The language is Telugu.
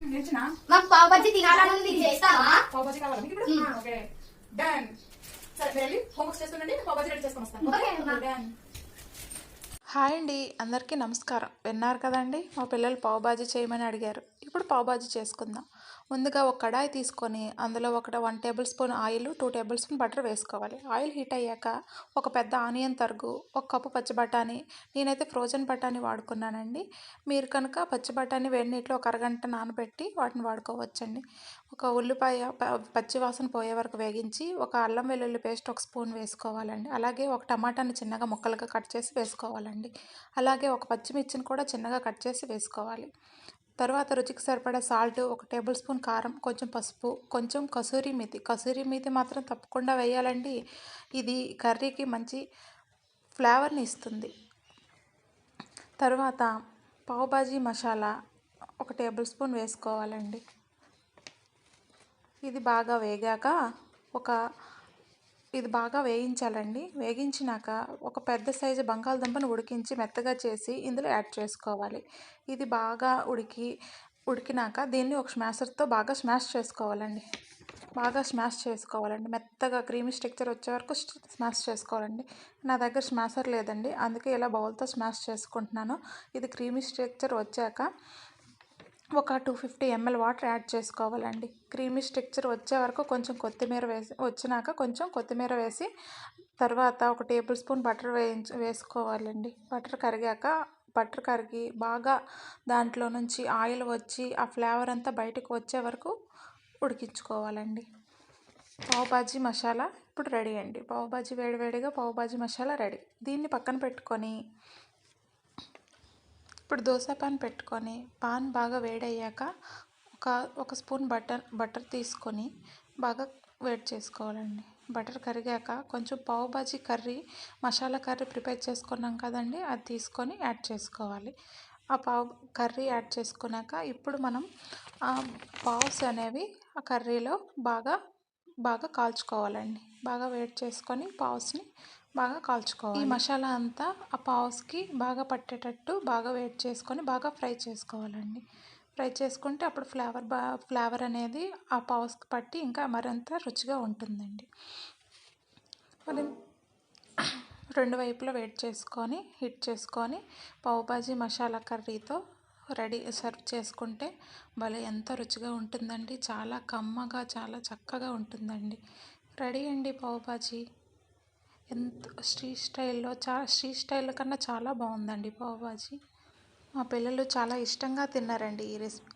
మాకు పావు బజ్జీ తినాలని ఉంది, చేస్తావా? పావు బజ్జీ కావాలా మీకు ఇప్పుడు? Okay done. సరే వెళ్ళి హోంవర్క్ చేస్తుండండి, పావు బజ్జీ రెడీ చేసుకొని వస్తాను. Okay done. హాయ్ అండి, అందరికీ నమస్కారం. విన్నారు కదండి, మా పిల్లలు పావు బాజీ చేయమని అడిగారు. ఇప్పుడు పావు బాజీ చేసుకుందాం. ముందుగా ఒక కడాయి తీసుకొని అందులో 1 table spoon oil, 2 table spoon butter వేసుకోవాలి. ఆయిల్ హీట్ అయ్యాక ఒక పెద్ద ఆనియన్ తరుగు, 1 కప్పు పచ్చి బఠానీ, నేనైతే ఫ్రోజన్ బఠానీ వాడుకున్నానండి. మీరు కనుక పచ్చి బఠానీ వేడి నీటిలో 1 అరగంట నానబెట్టి వాటిని వాడుకోవచ్చండి. ఒక ఉల్లిపాయ పచ్చి వాసన పోయే వరకు వేగించి, ఒక అల్లం వెల్లుల్లి పేస్ట్ 1 స్పూన్ వేసుకోవాలండి. అలాగే ఒక టమాటాని చిన్నగా ముక్కలుగా కట్ చేసి వేసుకోవాలండి. అలాగే ఒక పచ్చిమిర్చిని కూడా చిన్నగా కట్ చేసి వేసుకోవాలి. తర్వాత రుచికి సరిపడా సాల్ట్, 1 టేబుల్ స్పూన్ కారం, కొంచెం పసుపు, కొంచెం కసూరి మేతి మాత్రం తప్పకుండా వేయాలండి. ఇది కర్రీకి మంచి ఫ్లేవర్ని ఇస్తుంది. తర్వాత పావు బాజీ మసాలా 1 టేబుల్ స్పూన్ వేసుకోవాలండి. ఇది బాగా వేగాక ఇది బాగా వేయించాలండి. వేగించినాక ఒక పెద్ద సైజు బంగాళదుంపను ఉడికించి మెత్తగా చేసి ఇందులో యాడ్ చేసుకోవాలి. ఇది బాగా ఉడికినాక దీన్ని ఒక స్మాషర్తో బాగా స్మాష్ చేసుకోవాలండి. మెత్తగా క్రీమీ స్ట్రక్చర్ వచ్చే వరకు స్మాష్ చేసుకోవాలండి. నా దగ్గర స్మాషర్ లేదండి, అందుకే ఇలా బౌల్తో స్మాష్ చేసుకుంటున్నాను. ఇది క్రీమీ స్ట్రక్చర్ వచ్చాక ఒక 250 ml వాటర్ యాడ్ చేసుకోవాలండి. క్రీమీ స్ట్రక్చర్ వచ్చే వరకు కొంచెం కొత్తిమీర వేసి తర్వాత 1 టేబుల్ స్పూన్ బటర్ వేసుకోవాలండి. బటర్ కరిగి బాగా దాంట్లో నుంచి ఆయిల్ వచ్చి ఆ ఫ్లేవర్ అంతా బయటకు వచ్చే వరకు ఉడికించుకోవాలండి. పావు బాజీ మసాలా ఇప్పుడు రెడీ అండి. పావు బాజీ వేడివేడిగా పావు బాజీ మసాలా రెడీ. దీన్ని పక్కన పెట్టుకొని ఇప్పుడు దోశ పాన్ పెట్టుకొని పాన్ బాగా వేడయ్యాక ఒక స్పూన్ బటర్ తీసుకొని బాగా వేడి చేసుకోవాలండి. బటర్ కరిగాక కొంచెం పావు బాజీ మసాలా కర్రీ ప్రిపేర్ చేసుకున్నాం కదండి, అది తీసుకొని యాడ్ చేసుకోవాలి. ఆ కర్రీ యాడ్ చేసుకున్నాక ఇప్పుడు మనం పావ్స్ అనేవి ఆ కర్రీలో బాగా కాల్చుకోవాలండి. బాగా వేడి చేసుకొని పావ్స్ని బాగా కాల్చుకోవాలి. ఈ మసాలా అంతా ఆ పావ్స్కి బాగా పట్టేటట్టు బాగా వేడి చేసుకొని బాగా ఫ్రై చేసుకోవాలండి. ఫ్రై చేసుకుంటే అప్పుడు ఫ్లేవర్ అనేది ఆ పావ్స్కి పట్టి ఇంకా మరింత రుచిగా ఉంటుందండి. మరి 2 వైపులా హీట్ చేసుకొని పావు బాజీ మసాలా కర్రీతో సర్వ్ చేసుకుంటే భలే ఎంత రుచిగా ఉంటుందండి. చాలా కమ్మగా చాలా చక్కగా ఉంటుందండి. రెడీ అండి పావు బాజీ. ఎంత స్ట్రీట్ స్టైల్లో కన్నా చాలా బాగుందండి పావు బాజీ. మా పిల్లలు చాలా ఇష్టంగా తిన్నారండి ఈ రెసిపీ.